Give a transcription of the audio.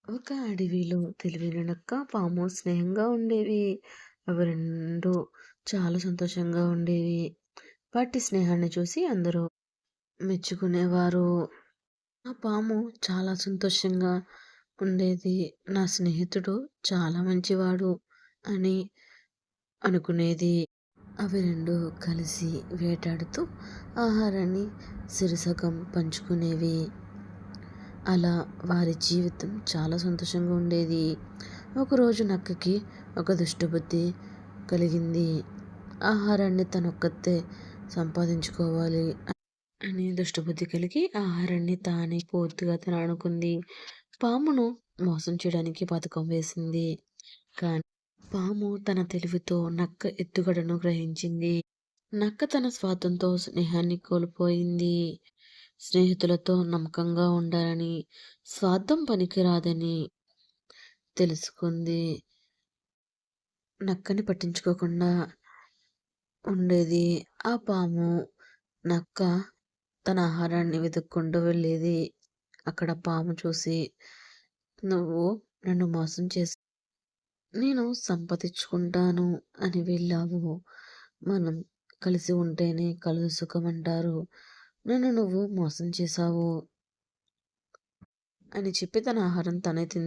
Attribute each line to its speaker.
Speaker 1: ఒక అడవిలో తెలివైన నక్క, పాము స్నేహంగా ఉండేవి. అవి రెండు చాలా సంతోషంగా ఉండేవి. వాటి స్నేహాన్ని చూసి అందరూ మెచ్చుకునేవారు. ఆ పాము చాలా సంతోషంగా ఉండేది. నా స్నేహితుడు చాలా మంచివాడు అని అనుకునేది. అవి రెండు కలిసి వేటాడుతూ ఆహారాన్ని సిరసగం పంచుకునేవి. అలా వారి జీవితం చాలా సంతోషంగా ఉండేది. ఒకరోజు నక్కకి ఒక దుష్టబుద్ధి కలిగింది. ఆహారాన్ని తనొక్కతే సంపాదించుకోవాలి అని దుష్టబుద్ధి కలిగి ఆహారాన్ని తానే పూర్తిగా తినాలనుకుంది. పామును మోసం చేయడానికి పథకం వేసింది. కానీ పాము తన తెలివితో నక్క ఎత్తుగడను గ్రహించింది. నక్క తన స్వార్థంతో స్నేహాన్ని కోల్పోయింది. స్నేహితులతో నమ్మకంగా ఉండాలని, స్వార్థం పనికిరాదని తెలుసుకుంది. నక్కని పట్టించుకోకుండా ఉండేది. ఆ పాము నక్క తన ఆహారాన్ని వెతుక్కుంటూ వెళ్ళేది. అక్కడ పాము చూసి, నువ్వు నన్ను మోసం చేసి నేను సంపాదించుకుంటాను అని వెళ్ళావు. మనం కలిసి ఉంటేనే కలుసు సుఖం అంటారు. నన్ను నువ్వు మోసం చేశావు అని చెప్పి తన ఆహారం తనే తింది.